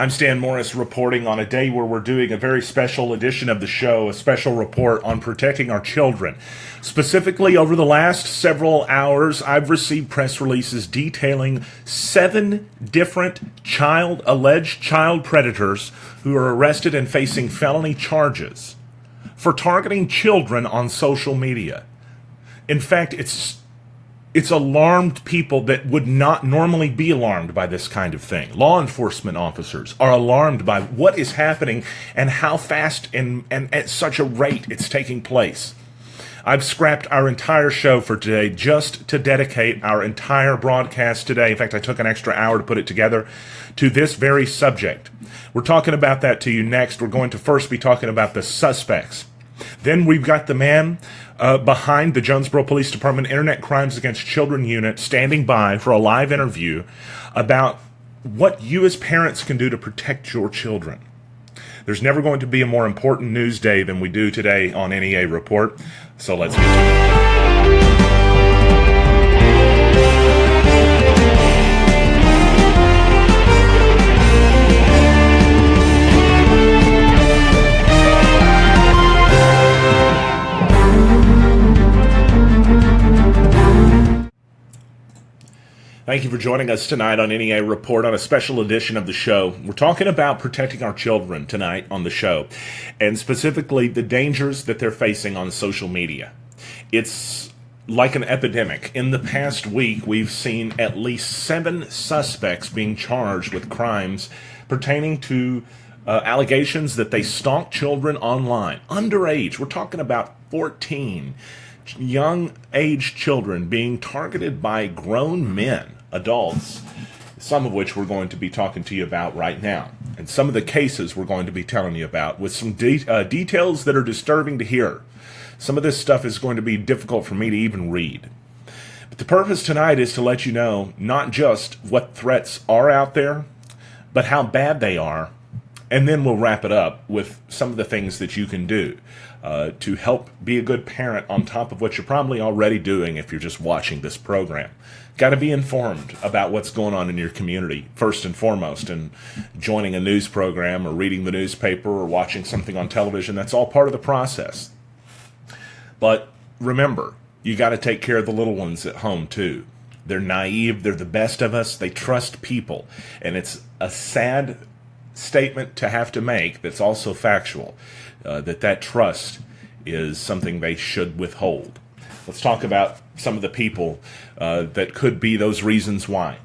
I'm Stan Morris reporting on a day where we're doing a very special edition of the show, a special report on protecting our children. Specifically, over the last several hours, I've received press releases detailing 7 different alleged child predators who are arrested and facing felony charges for targeting children on social media. In fact, it's alarmed people that would not normally be alarmed by this kind of thing. Law enforcement officers are alarmed by what is happening and how fast and at such a rate it's taking place. I've scrapped our entire show for today just to dedicate our entire broadcast today. In fact, I took an extra hour to put it together to this very subject. We're talking about that to you next. We're going to first be talking about the suspects. Then we've got the man behind the Jonesboro Police Department Internet Crimes Against Children Unit standing by for a live interview about what you as parents can do to protect your children. There's never going to be a more important news day than we do today on NEA Report, so let's get to it. Thank you for joining us tonight on NEA Report on a special edition of the show. We're talking about protecting our children tonight on the show, and specifically the dangers that they're facing on social media. It's like an epidemic. In the past week, we've seen at least 7 suspects being charged with crimes pertaining to allegations that they stalk children online. Underage, we're talking about 14 young age children being targeted by grown men, adults, some of which we're going to be talking to you about right now. And some of the cases we're going to be telling you about with some details that are disturbing to hear. Some of this stuff is going to be difficult for me to even read. But the purpose tonight is to let you know not just what threats are out there, but how bad they are. And then we'll wrap it up with some of the things that you can do to help be a good parent on top of what you're probably already doing if you're just watching this program. Got to be informed about what's going on in your community, first and foremost, and joining a news program or reading the newspaper or watching something on television. That's all part of the process. But remember, you got to take care of the little ones at home too. They're naive. They're the best of us. They trust people. And it's a sad statement to have to make that's also factual, that trust is something they should withhold. Let's talk about some of the people that could be those reasons why.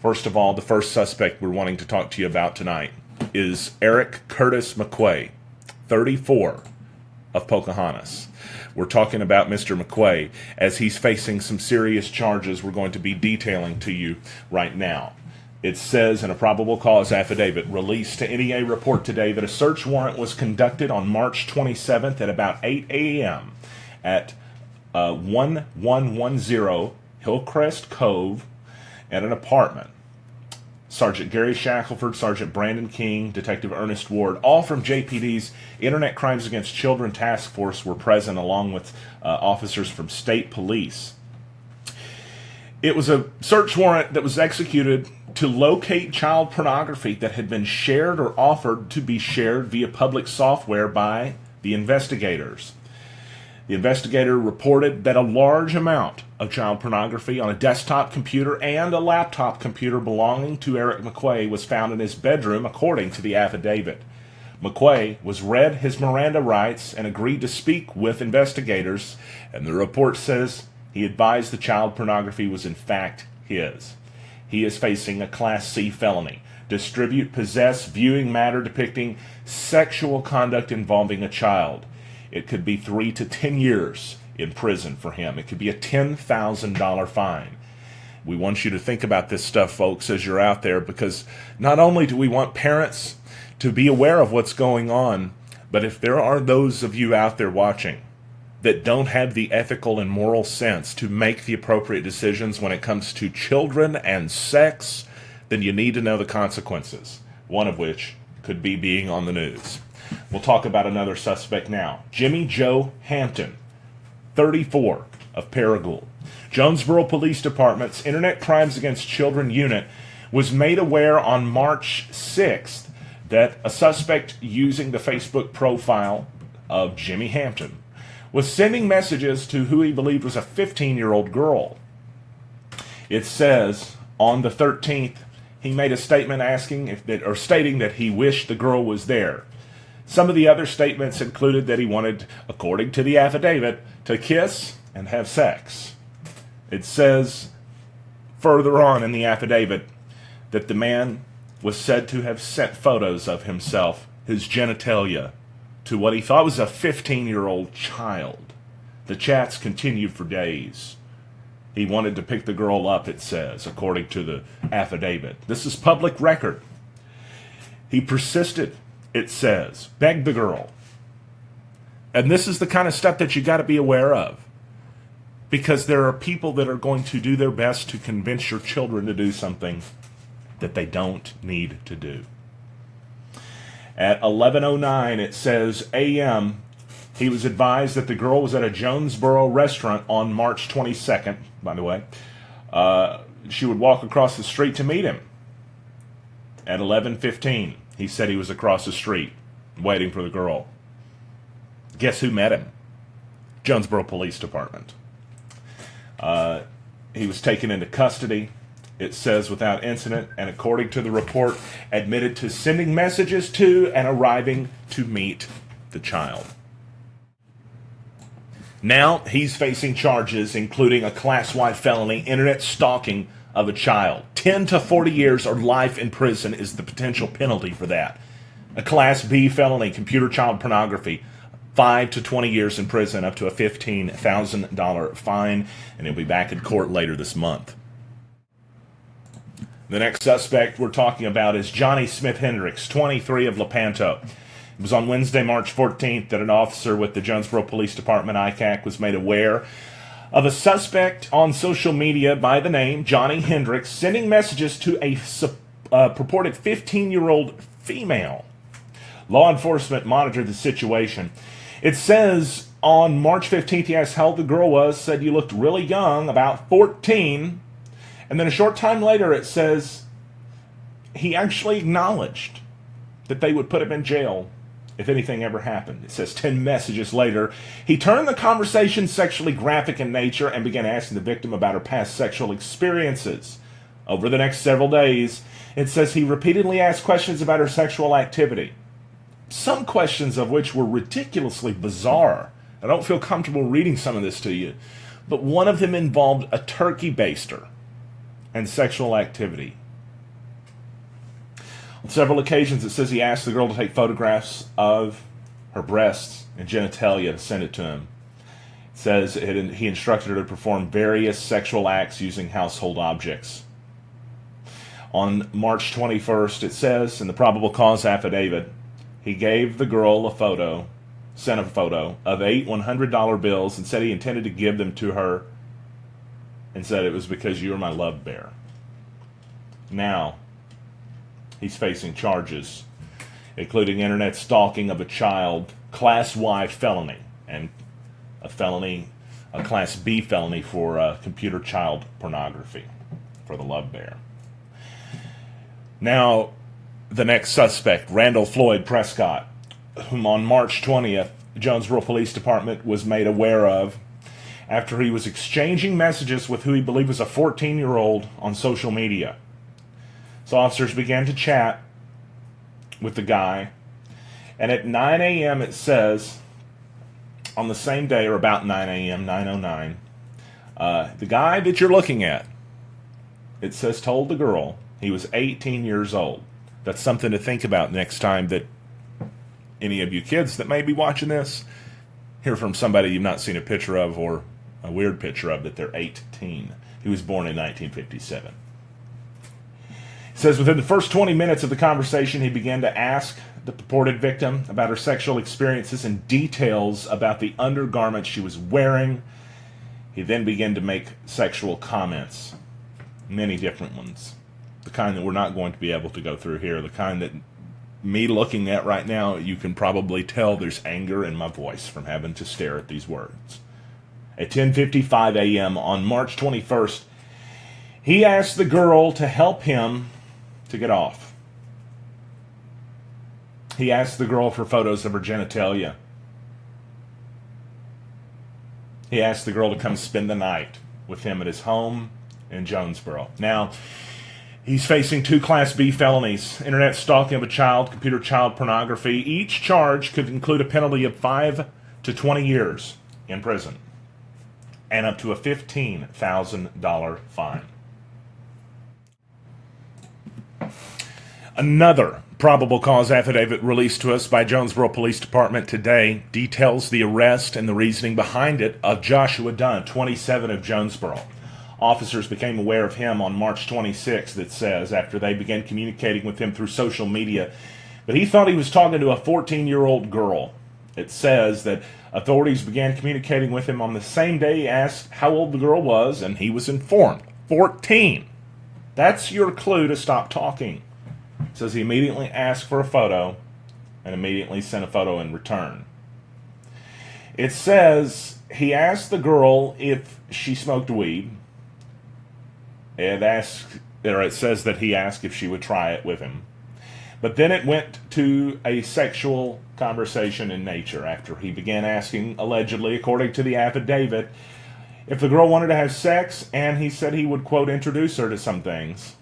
First of all, the first suspect we're wanting to talk to you about tonight is Eric Curtis McQuay, 34, of Pocahontas. We're talking about Mr. McQuay as he's facing some serious charges we're going to be detailing to you right now. It says in a probable cause affidavit released to NEA Report today that a search warrant was conducted on March 27th at about 8 a.m. at 1110 Hillcrest Cove at an apartment. Sergeant Gary Shackelford, Sergeant Brandon King, Detective Ernest Ward, all from JPD's Internet Crimes Against Children Task Force were present along with officers from state police. It was a search warrant that was executed to locate child pornography that had been shared or offered to be shared via public software by the investigators. The investigator reported that a large amount of child pornography on a desktop computer and a laptop computer belonging to Eric McQuay was found in his bedroom, according to the affidavit. McQuay was read his Miranda rights and agreed to speak with investigators, and the report says he advised the child pornography was in fact his. He is facing a Class C felony. Distribute, possess, viewing matter depicting sexual conduct involving a child. It could be 3 to 10 years in prison for him. It could be a $10,000 fine. We want you to think about this stuff, folks, as you're out there, because not only do we want parents to be aware of what's going on, but if there are those of you out there watching that don't have the ethical and moral sense to make the appropriate decisions when it comes to children and sex, then you need to know the consequences, one of which could be being on the news. We'll talk about another suspect now. Jimmy Joe Hampton, 34, of Paragould. Jonesboro Police Department's Internet Crimes Against Children Unit was made aware on March 6th that a suspect using the Facebook profile of Jimmy Hampton was sending messages to who he believed was a 15-year-old girl. It says on the 13th, he made a statement stating that he wished the girl was there. Some of the other statements included that he wanted, according to the affidavit, to kiss and have sex. It says further on in the affidavit that the man was said to have sent photos of himself, his genitalia, to what he thought was a 15-year-old child. The chats continued for days. He wanted to pick the girl up, it says, according to the affidavit. This is public record. He persisted, it says, begged the girl. And this is the kind of stuff that you got to be aware of, because there are people that are going to do their best to convince your children to do something that they don't need to do. At 11:09, it says a.m., he was advised that the girl was at a Jonesboro restaurant on March 22nd, by the way. She would walk across the street to meet him. At 11:15, he said he was across the street, waiting for the girl. Guess who met him? Jonesboro Police Department. He was taken into custody, it says, without incident, and according to the report, admitted to sending messages to and arriving to meet the child. Now he's facing charges including a class-wide felony, internet stalking of a child. 10 to 40 years or life in prison is the potential penalty for that. A Class B felony, computer child pornography, 5 to 20 years in prison, up to a $15,000 fine, and he'll be back in court later this month. The next suspect we're talking about is Johnny Smith Hendricks, 23, of Lepanto. It was on Wednesday, March 14th, that an officer with the Jonesboro Police Department, ICAC, was made aware of a suspect on social media by the name Johnny Hendricks sending messages to a purported 15-year-old female. Law enforcement monitored the situation. It says on March 15th, he asked how old the girl was, said you looked really young, about 14. And then a short time later, it says he actually acknowledged that they would put him in jail if anything ever happened. It says 10 messages later, he turned the conversation sexually graphic in nature and began asking the victim about her past sexual experiences. Over the next several days, it says he repeatedly asked questions about her sexual activity. Some questions of which were ridiculously bizarre. I don't feel comfortable reading some of this to you, but one of them involved a turkey baster and sexual activity. On several occasions, it says he asked the girl to take photographs of her breasts and genitalia to send it to him. It says he instructed her to perform various sexual acts using household objects. On March 21st, it says, in the probable cause affidavit, he gave the girl sent a photo of 8 $100 bills and said he intended to give them to her and said it was because you were my love bear. Now, he's facing charges, including internet stalking of a child, Class Y felony, and a Class B felony for computer child pornography for the love bear. Now, the next suspect, Randall Floyd Prescott, whom on March 20th, the Jonesboro Police Department was made aware of after he was exchanging messages with who he believed was a 14-year-old on social media. So officers began to chat with the guy, and at 9 a.m. it says, on the same day, or about 9 a.m., 9:09, the guy that you're looking at, it says, told the girl he was 18 years old. That's something to think about next time that any of you kids that may be watching this hear from somebody you've not seen a picture of or a weird picture of that they're 18. He was born in 1957. It says within the first 20 minutes of the conversation, he began to ask the purported victim about her sexual experiences and details about the undergarments she was wearing. He then began to make sexual comments, many different ones. The kind that we're not going to be able to go through here, the kind that me looking at right now, you can probably tell there's anger in my voice from having to stare at these words. At 10:55 a.m. on March 21st, he asked the girl to help him to get off. He asked the girl for photos of her genitalia. He asked the girl to come spend the night with him at his home in Jonesboro. Now, he's facing 2 Class B felonies: internet stalking of a child, computer child pornography. Each charge could include a penalty of 5 to 20 years in prison and up to a $15,000 fine. Another probable cause affidavit released to us by Jonesboro Police Department today details the arrest and the reasoning behind it of Joshua Dunn, 27, of Jonesboro. Officers became aware of him on March 26th, it says, after they began communicating with him through social media. But he thought he was talking to a 14-year-old girl. It says that authorities began communicating with him on the same day he asked how old the girl was, and he was informed. 14. That's your clue to stop talking. It says he immediately asked for a photo and immediately sent a photo in return. It says he asked the girl if she smoked weed. It says that he asked if she would try it with him. But then it went to a sexual conversation in nature after he began asking, allegedly, according to the affidavit, if the girl wanted to have sex, and he said he would, quote, introduce her to some things.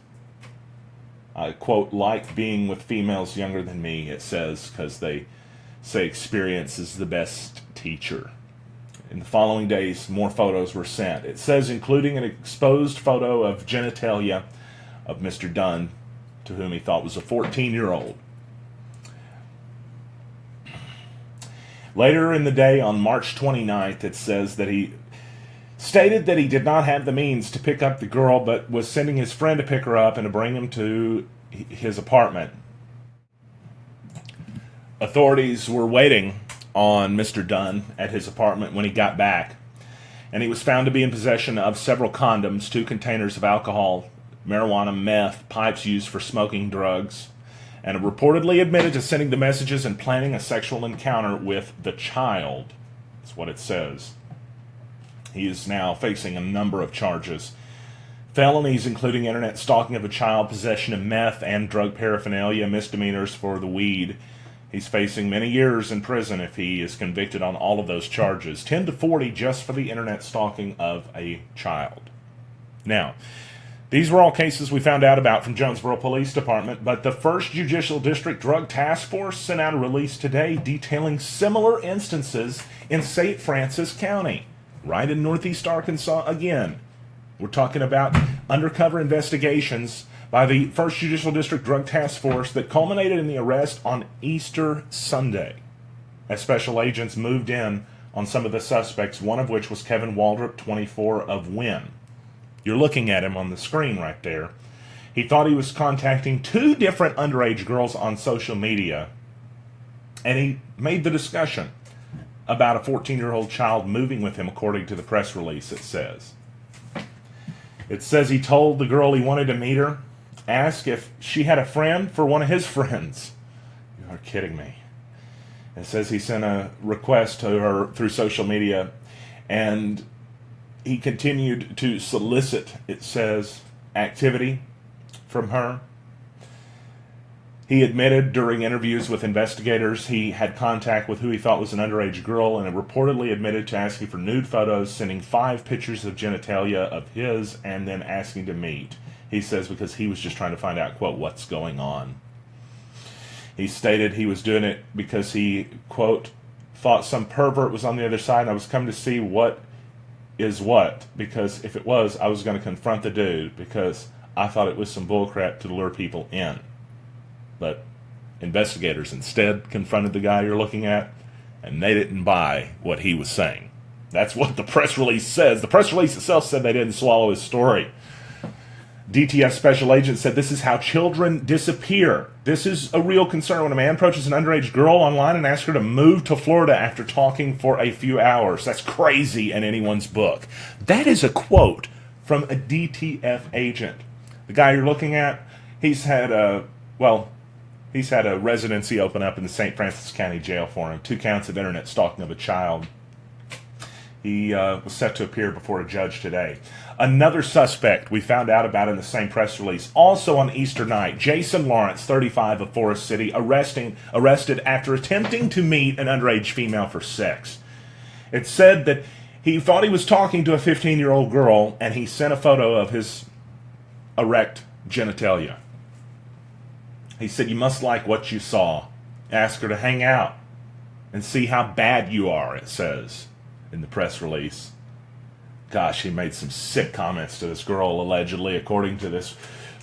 Quote, like being with females younger than me, it says, because they say experience is the best teacher. In the following days, more photos were sent. It says including an exposed photo of genitalia of Mr. Dunn, to whom he thought was a 14-year-old. Later in the day, on March 29th, it says that he stated that he did not have the means to pick up the girl, but was sending his friend to pick her up and to bring him to his apartment. Authorities were waiting on Mr. Dunn at his apartment when he got back, and he was found to be in possession of several condoms, 2 containers of alcohol, marijuana, meth, pipes used for smoking drugs, and reportedly admitted to sending the messages and planning a sexual encounter with the child. That's what it says. He is now facing a number of charges. Felonies including internet stalking of a child, possession of meth and drug paraphernalia, misdemeanors for the weed. He's facing many years in prison if he is convicted on all of those charges. 10 to 40 just for the internet stalking of a child. Now, these were all cases we found out about from Jonesboro Police Department, but the 1st Judicial District Drug Task Force sent out a release today detailing similar instances in St. Francis County, right in northeast Arkansas again. We're talking about undercover investigations by the 1st Judicial District Drug Task Force that culminated in the arrest on Easter Sunday, as special agents moved in on some of the suspects, one of which was Kevin Waldrop, 24, of Wynn. You're looking at him on the screen right there. He thought he was contacting 2 different underage girls on social media, and he made the discussion about a 14-year-old child moving with him, according to the press release, it says. It says he told the girl he wanted to meet her, asked if she had a friend for one of his friends. You are kidding me. It says he sent a request to her through social media, and he continued to solicit, it says, activity from her. He admitted during interviews with investigators he had contact with who he thought was an underage girl, and reportedly admitted to asking for nude photos, sending 5 pictures of genitalia of his, and then asking to meet. He says because he was just trying to find out, quote, what's going on. He stated he was doing it because he, quote, thought some pervert was on the other side, and I was coming to see what is what, because if it was, I was going to confront the dude, because I thought it was some bullcrap to lure people in. But investigators instead confronted the guy you're looking at, and they didn't buy what he was saying. That's what the press release says. The press release itself said they didn't swallow his story. DTF special agent said this is how children disappear. This is a real concern when a man approaches an underage girl online and asks her to move to Florida after talking for a few hours. That's crazy in anyone's book. That is a quote from a DTF agent. The guy you're looking at, he's had a residency open up in the St. Francis County Jail for him. 2 counts of internet stalking of a child. He was set to appear before a judge today. Another suspect we found out about in the same press release, also on Easter night, Jason Lawrence, 35, of Forest City, arrested after attempting to meet an underage female for sex. It said that he thought he was talking to a 15-year-old girl, and he sent a photo of his erect genitalia. He said, "You must like what you saw. Ask her to hang out and see how bad you are," it says in the press release. Gosh, he made some sick comments to this girl, allegedly, according to this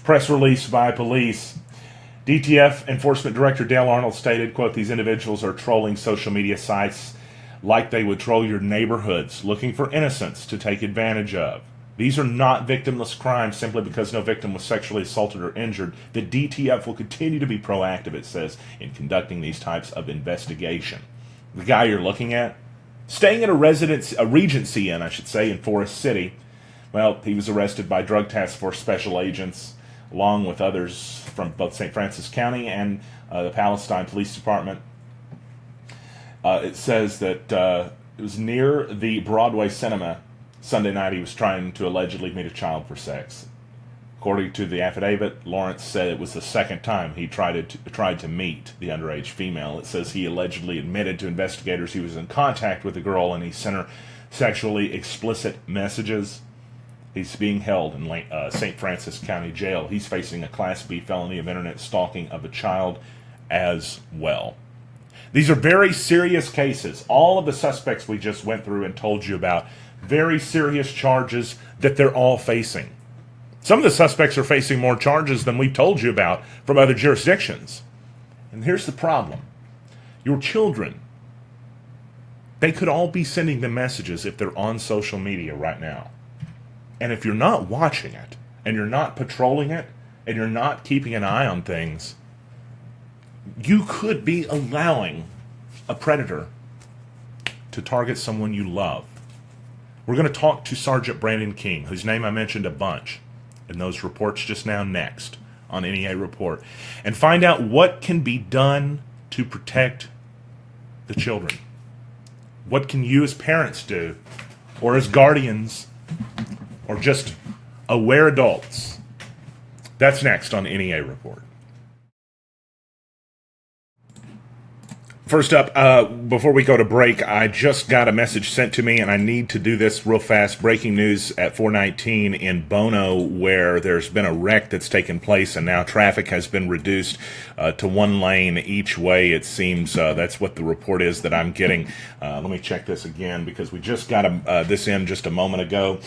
press release by police. DTF Enforcement Director Dale Arnold stated, quote, "These individuals are trolling social media sites like they would troll your neighborhoods, looking for innocents to take advantage of. These are not victimless crimes simply because no victim was sexually assaulted or injured. The DTF will continue to be proactive," it says, "in conducting these types of investigation." The guy you're looking at, staying at a Regency Inn, in Forest City. Well, he was arrested by Drug Task Force special agents, along with others from both St. Francis County and the Palestine Police Department. It says that it was near the Broadway Cinema Sunday night. He was trying to allegedly meet a child for sex. According to the affidavit, Lawrence said it was the second time he tried to meet the underage female. It says he allegedly admitted to investigators he was in contact with the girl and he sent her sexually explicit messages. He's being held in St. Francis County Jail. He's facing a Class B felony of internet stalking of a child as well. These are very serious cases. All of the suspects we just went through and told you about, very serious charges that they're all facing. Some of the suspects are facing more charges than we've told you about from other jurisdictions. And here's the problem. Your children, they could all be sending them messages if they're on social media right now. And if you're not watching it, and you're not patrolling it, and you're not keeping an eye on things, you could be allowing a predator to target someone you love. We're going to talk to Sergeant Brandon King, whose name I mentioned a bunch in those reports just now, next on NEA Report, and find out what can be done to protect the children. What can you as parents do, or as guardians, or just aware adults? That's next on NEA Report. First up, before we go to break, I just got a message sent to me, and I need to do this real fast. Breaking news at 419 in Bono, where there's been a wreck that's taken place, and now traffic has been reduced to one lane each way, it seems. That's what the report is that I'm getting. Let me check this again, because we just got this in just a moment ago.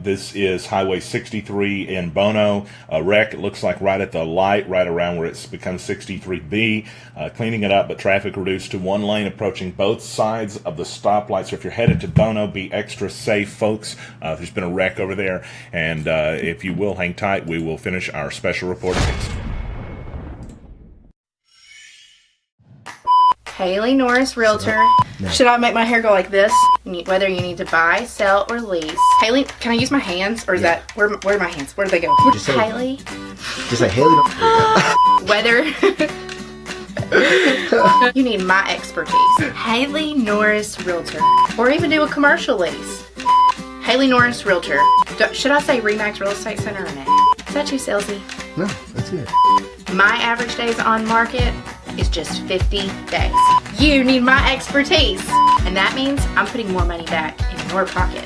This is Highway 63 in Bono. A wreck, it looks like right at the light, right around where it's become 63B. Cleaning it up, but traffic reduced to one lane approaching both sides of the stoplight. So if you're headed to Bono, be extra safe, folks. There's been a wreck over there, and if you will hang tight, we will finish our special report next. Haley Norris, Realtor. No. Should I make my hair go like this? Whether you need to buy, sell, or lease. Haley, can I use my hands, or is that where are my hands? Where do they go? Just say, Haley. Just say Haley. Whether you need my expertise. Haley Norris, Realtor, or even do a commercial lease. Haley Norris, Realtor. Should I say Remax Real Estate Center or no? Is that too salesy? No, that's good. My average days on market is just 50 days. You need my expertise, and that means I'm putting more money back in your pocket.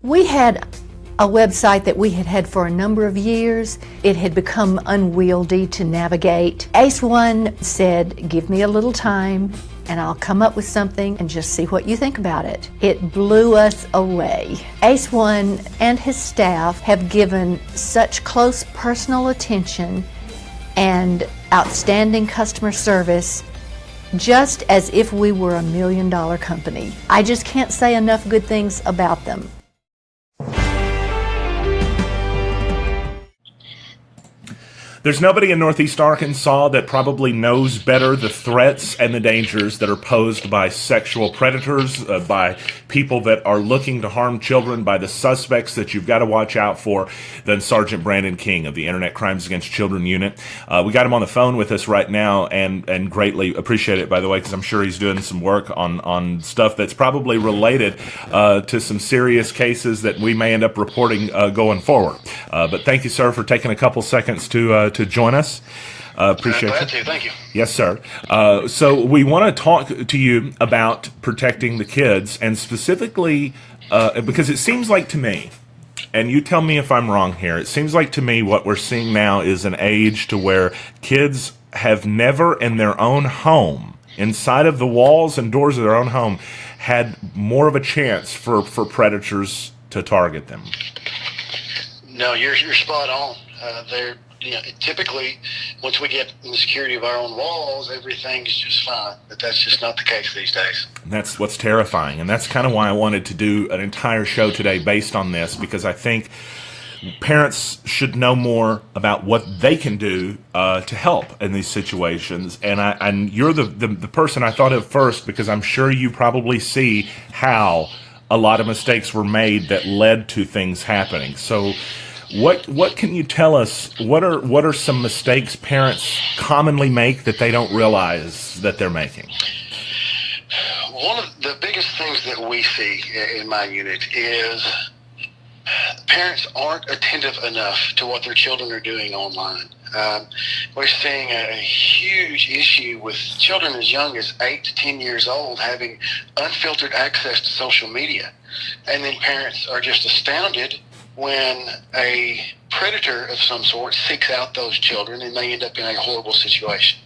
We had a website that we had had for a number of years. It had become unwieldy to navigate. Ace One said, give me a little time and I'll come up with something and just see what you think about it. It blew us away. Ace One and his staff have given such close personal attention and outstanding customer service, just as if we were $1 million company. I just can't say enough good things about them. There's nobody in Northeast Arkansas that probably knows better the threats and the dangers that are posed by sexual predators, by people that are looking to harm children, by the suspects that you've got to watch out for, than Sergeant Brandon King of the Internet Crimes Against Children Unit. We got him on the phone with us right now, and greatly appreciate it, by the way, because I'm sure he's doing some work on stuff that's probably related to some serious cases that we may end up reporting going forward. But thank you, sir, for taking a couple seconds to join us. Appreciate glad it. to. Thank you. Yes, sir. So we want to talk to you about protecting the kids, and specifically because it seems like to me, and you tell me if I'm wrong here, it seems like to me what we're seeing now is an age to where kids have never in their own home, inside of the walls and doors of their own home, had more of a chance for predators to target them. No, you're spot on. They're typically, once we get in the security of our own walls, everything's just fine. But that's just not the case these days. And that's what's terrifying, and that's kind of why I wanted to do an entire show today based on this, because I think parents should know more about what they can do to help in these situations. And you're the person I thought of first, because I'm sure you probably see how a lot of mistakes were made that led to things happening. So what can you tell us? What are some mistakes parents commonly make that they don't realize that they're making? One of the biggest things that we see in my unit is parents aren't attentive enough to what their children are doing online. We're seeing a huge issue with children as young as 8 to 10 years old having unfiltered access to social media. And then parents are just astounded when a predator of some sort seeks out those children, and they end up in a horrible situation.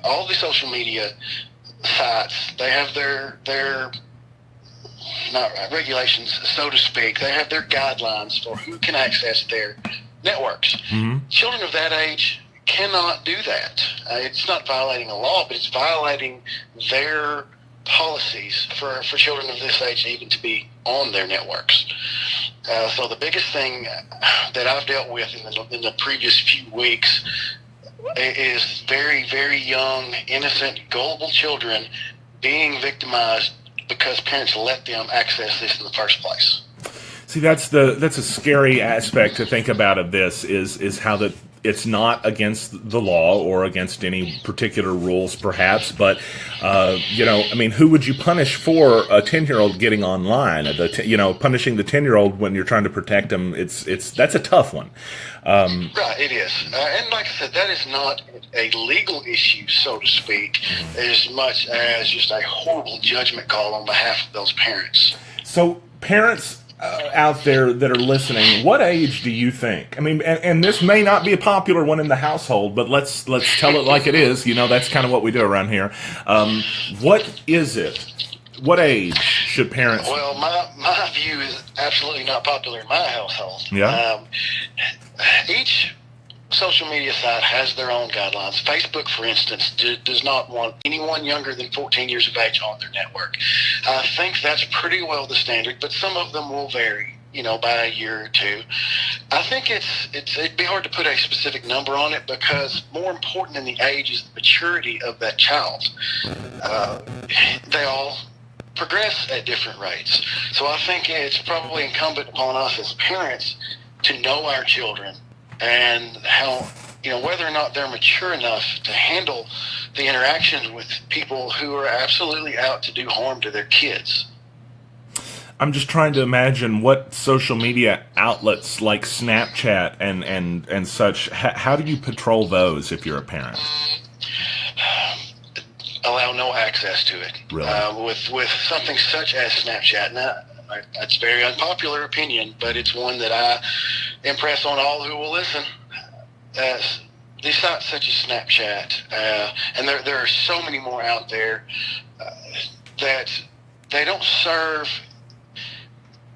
All the social media sites, they have their not regulations, so to speak. They have their guidelines for who can access their networks. Mm-hmm. Children of that age cannot do that. It's not violating a law, but it's violating their policies for children of this age even to be on their networks. So the biggest thing that I've dealt with in the previous few weeks is very, very young, innocent, gullible children being victimized because parents let them access this in the first place. See, that's a scary aspect to think about of this is how that it's not against the law or against any particular rules, perhaps, but who would you punish for a 10-year-old getting online? Punishing the 10-year-old when you're trying to protect them, that's a tough one. Right, it is, and like I said, that is not a legal issue, so to speak, as much as just a horrible judgment call on behalf of those parents. So, parents out there that are listening, what age do you think? I mean, and this may not be a popular one in the household, but let's tell it like it is. That's kind of what we do around here. What is it? What age should parents? Well, my view is absolutely not popular in my household. Yeah. Each social media site has their own guidelines. Facebook, for instance, does not want anyone younger than 14 years of age on their network. I think that's pretty well the standard, but some of them will vary, by a year or two. I think it'd be hard to put a specific number on it, because more important than the age is the maturity of that child. They all progress at different rates. So I think it's probably incumbent upon us as parents to know our children and how, whether or not they're mature enough to handle the interactions with people who are absolutely out to do harm to their kids. I'm just trying to imagine what social media outlets like Snapchat and such, how do you patrol those if you're a parent? Allow no access to it. Really? With something such as Snapchat. Now, that's a very unpopular opinion, but it's one that I impress on all who will listen. These sites such as Snapchat, and there are so many more out there, that they don't serve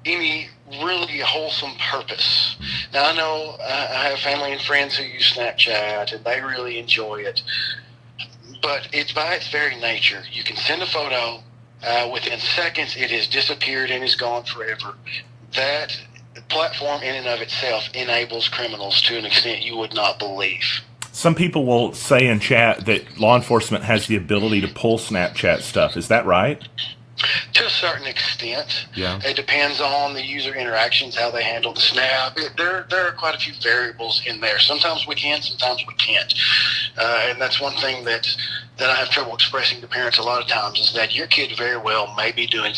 any really wholesome purpose. Now, I know I have family and friends who use Snapchat, and they really enjoy it, but it's by its very nature. You can send a photo, within seconds it has disappeared and is gone forever. That the platform in and of itself enables criminals to an extent you would not believe. Some people will say in chat that law enforcement has the ability to pull Snapchat stuff. Is that right? To a certain extent. Yeah. It depends on the user interactions, how they handle the snap. There are quite a few variables in there. Sometimes we can, sometimes we can't. And that's one thing that I have trouble expressing to parents a lot of times, is that your kid very well may be doing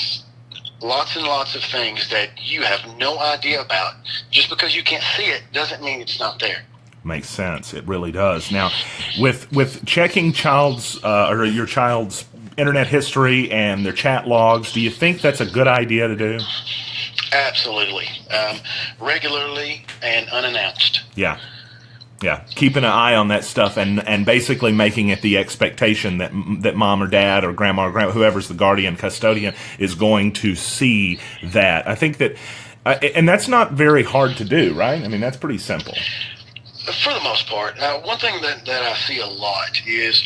lots and lots of things that you have no idea about. Just because you can't see it doesn't mean it's not there. Makes sense. It really does. Now, with checking your child's internet history and their chat logs, do you think that's a good idea to do? Absolutely. Regularly and unannounced. Yeah. Keeping an eye on that stuff and basically making it the expectation that mom or dad or grandma or whoever's the guardian custodian is going to see that. I think that, and that's not very hard to do, right? I mean, that's pretty simple. For the most part. One thing that I see a lot is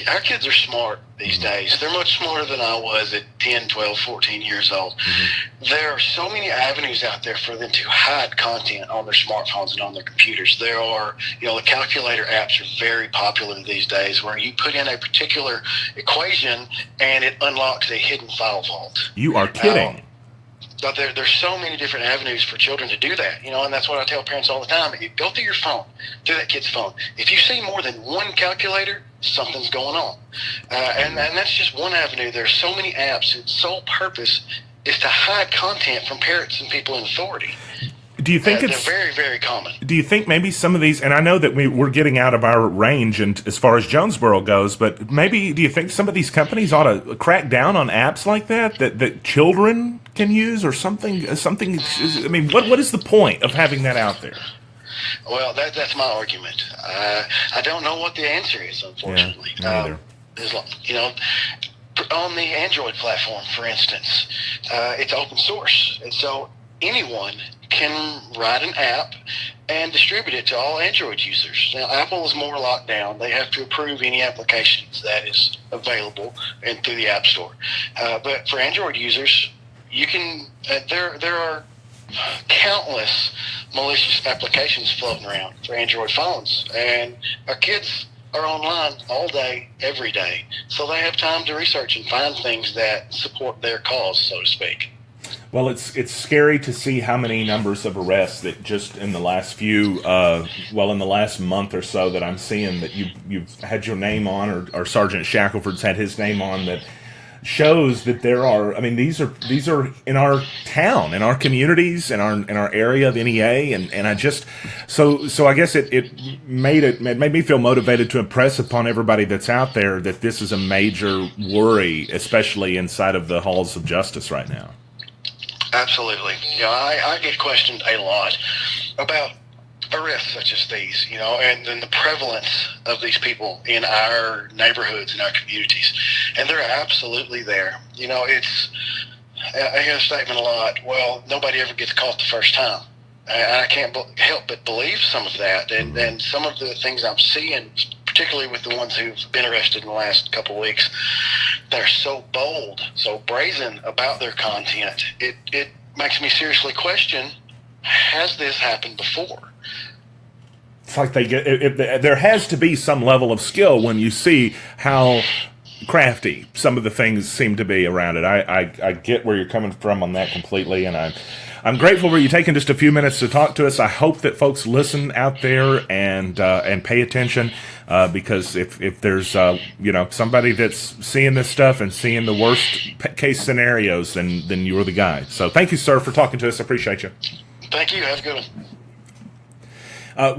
our kids are smart these days. They're much smarter than I was at 10, 12, 14 years old. Mm-hmm. There are so many avenues out there for them to hide content on their smartphones and on their computers. There are, the calculator apps are very popular these days, where you put in a particular equation and it unlocks a hidden file vault. You are kidding. But there's so many different avenues for children to do that, and that's what I tell parents all the time. You go through your phone, through that kid's phone. If you see more than one calculator, something's going on. And that's just one avenue. There's so many apps whose sole purpose is to hide content from parents and people in authority. Do you think it's they're very, very common? Do you think maybe some of these, and I know that we're getting out of our range and as far as Jonesboro goes, but maybe do you think some of these companies ought to crack down on apps like that children can use or something? I mean, what is the point of having that out there? Well, that's my argument. I don't know what the answer is, unfortunately. Yeah, on the Android platform, for instance, it's open source, and so anyone can write an app and distribute it to all Android users. Now, Apple is more locked down. They have to approve any applications that is available and through the App Store. But for Android users, you can. There are countless malicious applications floating around for Android phones, and our kids are online all day, every day, so they have time to research and find things that support their cause, so to speak. Well, it's scary to see how many numbers of arrests that just in the last in the last month or so that I'm seeing that you've had your name on, or Sergeant Shackelford's had his name on, that shows that there are. I mean, these are in our town, in our communities, in our area of NEA, and I just so I guess it made me feel motivated to impress upon everybody that's out there that this is a major worry, especially inside of the halls of justice right now. Absolutely. I get questioned a lot about arrests such as these, and then the prevalence of these people in our neighborhoods and our communities. And they're absolutely there. I hear a statement a lot, well, nobody ever gets caught the first time. And I can't help but believe some of that. And some of the things I'm seeing, particularly with the ones who've been arrested in the last couple of weeks, they're so bold, so brazen about their content. It makes me seriously question, has this happened before? It's like there has to be some level of skill when you see how crafty some of the things seem to be around it. I get where you're coming from on that completely, and I'm grateful for you taking just a few minutes to talk to us. I hope that folks listen out there and pay attention, because if there's somebody that's seeing this stuff and seeing the worst case scenarios, then you're the guy. So thank you, sir, for talking to us. I appreciate you. Thank you. Have a good one.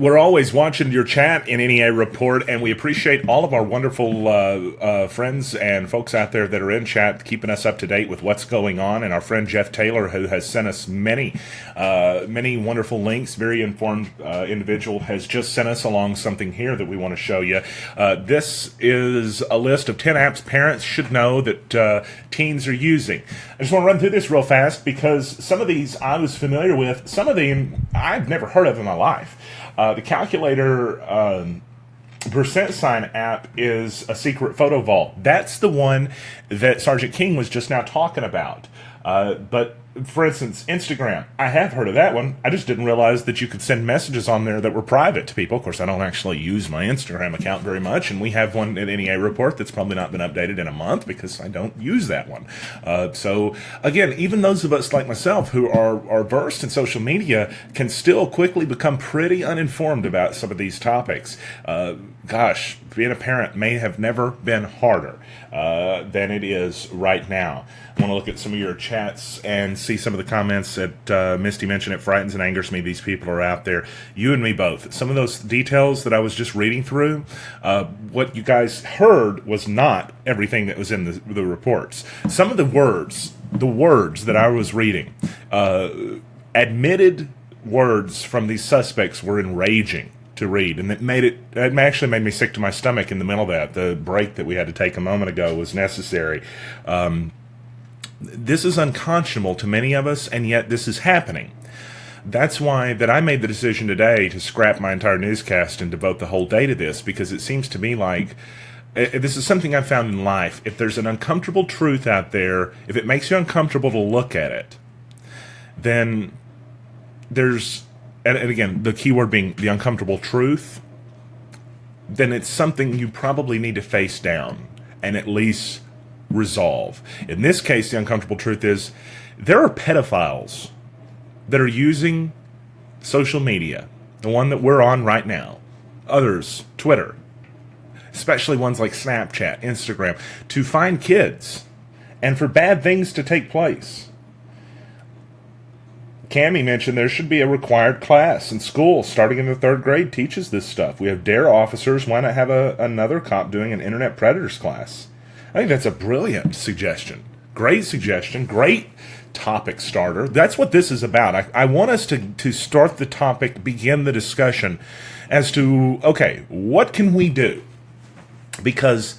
We're always watching your chat in NEA Report, and we appreciate all of our wonderful friends and folks out there that are in chat, keeping us up to date with what's going on. And our friend Jeff Taylor, who has sent us many wonderful links, very informed individual, has just sent us along something here that we want to show you. This is a list of 10 apps parents should know that teens are using. I just want to run through this real fast because some of these I was familiar with, some of them I've never heard of in my life. The calculator percent sign app is a secret photo vault. That's the one that Sergeant King was just now talking about. But for instance, Instagram. I have heard of that one. I just didn't realize that you could send messages on there that were private to people. Of course, I don't actually use my Instagram account very much, and we have one at NEA Report that's probably not been updated in a month because I don't use that one. So, again, even those of us like myself who are versed in social media can still quickly become pretty uninformed about some of these topics. Gosh, being a parent may have never been harder than it is right now. I want to look at some of your chats and see some of the comments that Misty mentioned. It frightens and angers me. These people are out there. You and me both. Some of those details that I was just reading through, what you guys heard was not everything that was in the reports. Some of the words that I was reading, admitted words from these suspects were enraging to read, and it actually made me sick to my stomach in the middle of that. The break that we had to take a moment ago was necessary. This is unconscionable to many of us, and yet this is happening. That's why that I made the decision today to scrap my entire newscast and devote the whole day to this, because it seems to me like this is something I've found in life. If there's an uncomfortable truth out there, if it makes you uncomfortable to look at it, then there's, and again, the key word being the uncomfortable truth, then it's something you probably need to face down and at least resolve. In this case, the uncomfortable truth is there are pedophiles that are using social media, the one that we're on right now, others, Twitter, especially ones like Snapchat, Instagram, to find kids and for bad things to take place. Cammie mentioned there should be a required class in school starting in the 3rd grade teaches this stuff. We have DARE officers. Why not have another cop doing an internet predators class? I think that's a brilliant suggestion. Great suggestion. Great topic starter. That's what this is about. I want us to start the topic, begin the discussion as to, okay, what can we do? Because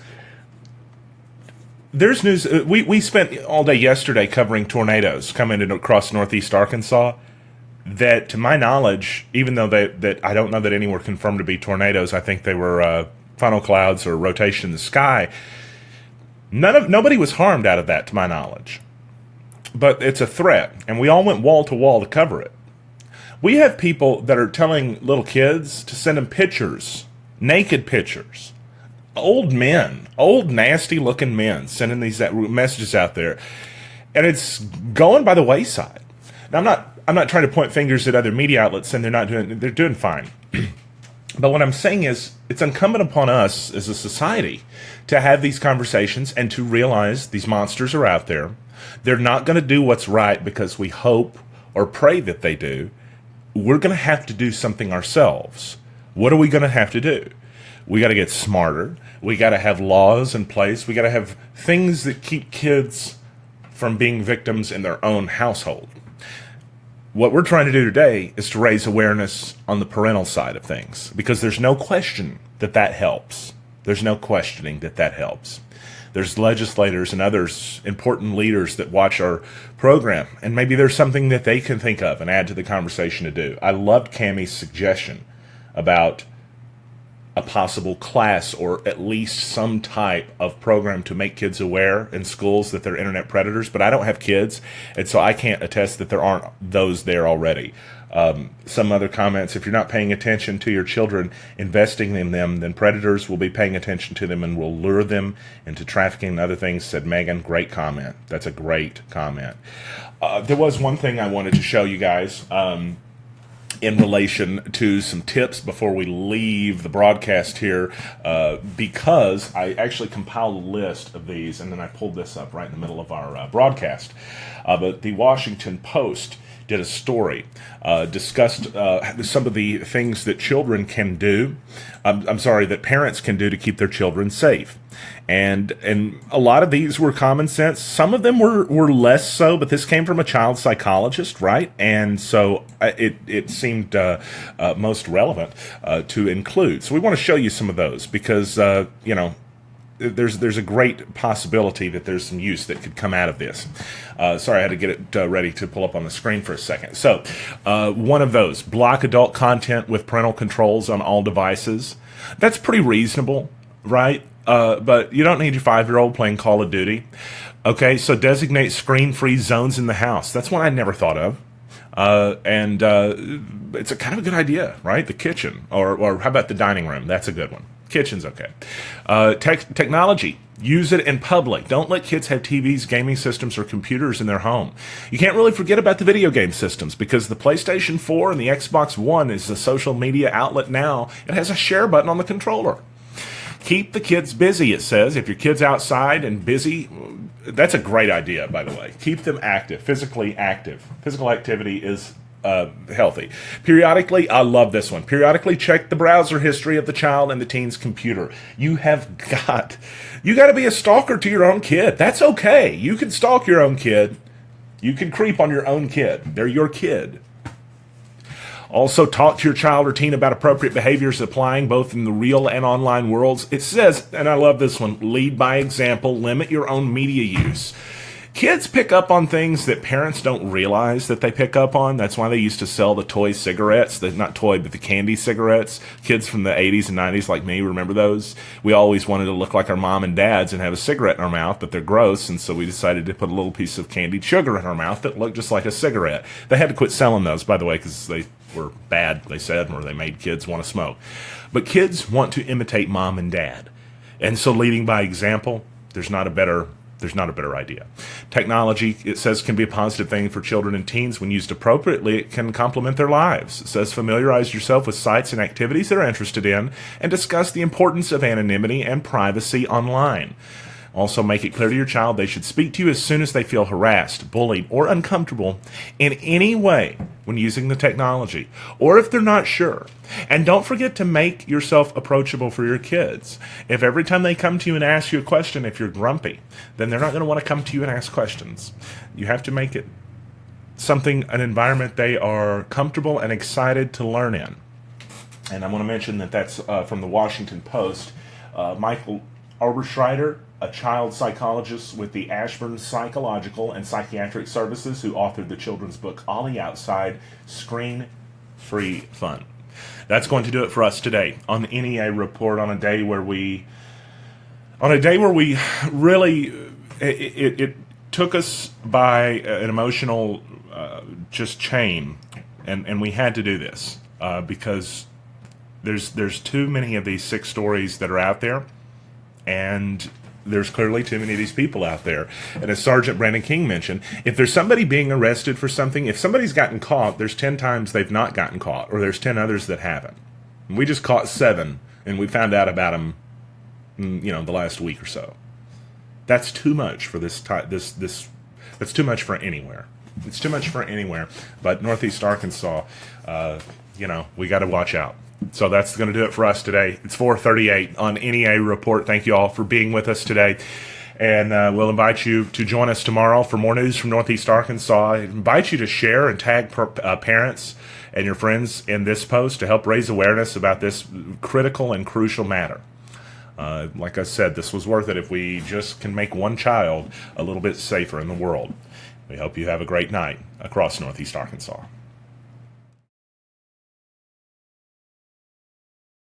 there's news. We spent all day yesterday covering tornadoes coming in across northeast Arkansas that, to my knowledge, even though that I don't know that any were confirmed to be tornadoes, I think they were funnel clouds or rotation in the sky. Nobody was harmed out of that, to my knowledge. But it's a threat, and we all went wall to wall to cover it. We have people that are telling little kids to send them pictures, naked pictures. Old men, old nasty-looking men sending these messages out there, and it's going by the wayside. Now, I'm not trying to point fingers at other media outlets, and they're doing fine. But what I'm saying is, it's incumbent upon us as a society to have these conversations and to realize these monsters are out there. They're not going to do what's right because we hope or pray that they do. We're going to have to do something ourselves. What are we going to have to do? We got to get smarter. We got to have laws in place. We got to have things that keep kids from being victims in their own household. What we're trying to do today is to raise awareness on the parental side of things, because there's no question that helps. There's no questioning that helps. There's legislators and others, important leaders that watch our program, and maybe there's something that they can think of and add to the conversation to do. I loved Cammie's suggestion about a possible class or at least some type of program to make kids aware in schools that they're internet predators, but I don't have kids, and so I can't attest that there aren't those there already. Some other comments: if you're not paying attention to your children, investing in them, then predators will be paying attention to them and will lure them into trafficking and other things, said Megan. Great comment. That's a great comment. There was one thing I wanted to show you guys in relation to some tips before we leave the broadcast here, because I actually compiled a list of these, and then I pulled this up right in the middle of our broadcast. But the Washington Post did a story, discussed some of the things that children can do, that parents can do to keep their children safe. And a lot of these were common sense. Some of them were less so, but this came from a child psychologist, right? And so it seemed most relevant to include. So we want to show you some of those because, there's a great possibility that there's some use that could come out of this. Sorry, I had to get it ready to pull up on the screen for a second. So one of those, block adult content with parental controls on all devices. That's pretty reasonable, right? but you don't need your 5-year-old playing Call of Duty. Okay, so designate screen-free zones in the house. That's one I never thought of. And it's a kind of a good idea, right? The kitchen, or how about the dining room? That's a good one. Kitchen's okay. Technology. Use it in public. Don't let kids have TVs, gaming systems, or computers in their home. You can't really forget about the video game systems because the PlayStation 4 and the Xbox One is a social media outlet now. It has a share button on the controller. Keep the kids busy, it says. If your kid's outside and busy, that's a great idea, by the way. Keep them active, physically active. Physical activity is healthy. Periodically, I love this one. Periodically check the browser history of the child and the teen's computer. You got to be a stalker to your own kid. That's okay. You can stalk your own kid. You can creep on your own kid. They're your kid. Also, talk to your child or teen about appropriate behaviors applying both in the real and online worlds. It says, and I love this one, lead by example, limit your own media use. Kids pick up on things that parents don't realize that they pick up on. That's why they used to sell the toy cigarettes, not toy, but the candy cigarettes. Kids from the 80s and 90s like me remember those. We always wanted to look like our mom and dads and have a cigarette in our mouth, but they're gross, and so we decided to put a little piece of candied sugar in our mouth that looked just like a cigarette. They had to quit selling those, by the way, because they were bad, they said, or they made kids want to smoke. But kids want to imitate mom and dad. And so leading by example, there's not a better idea. Technology, it says, can be a positive thing for children and teens. When used appropriately, it can complement their lives. It says familiarize yourself with sites and activities they're interested in and discuss the importance of anonymity and privacy online. Also, make it clear to your child they should speak to you as soon as they feel harassed, bullied, or uncomfortable in any way when using the technology, or if they're not sure. And don't forget to make yourself approachable for your kids. If every time they come to you and ask you a question, if you're grumpy, then they're not going to want to come to you and ask questions. You have to make it an environment they are comfortable and excited to learn in. And I want to mention that's from the Washington Post. Michael Oberschreider, a child psychologist with the Ashburn Psychological and Psychiatric Services, who authored the children's book Ollie Outside, Screen-Free Fun. That's going to do it for us today on the NEA report on a day where we really, it took us by an emotional just chain, and we had to do this because there's too many of these sick stories that are out there, and there's clearly too many of these people out there. And as Sergeant Brandon King mentioned, if there's somebody being arrested for something, if somebody's gotten caught, there's 10 times they've not gotten caught, or there's 10 others that haven't. And we just caught 7, and we found out about them, the last week or so. That's too much for that's too much for anywhere. It's too much for anywhere. But Northeast Arkansas, we got to watch out. So that's going to do it for us today. It's 4:38 on NEA Report. Thank you all for being with us today. And we'll invite you to join us tomorrow for more news from Northeast Arkansas. I invite you to share and tag parents and your friends in this post to help raise awareness about this critical and crucial matter. Like I said, this was worth it if we just can make one child a little bit safer in the world. We hope you have a great night across Northeast Arkansas.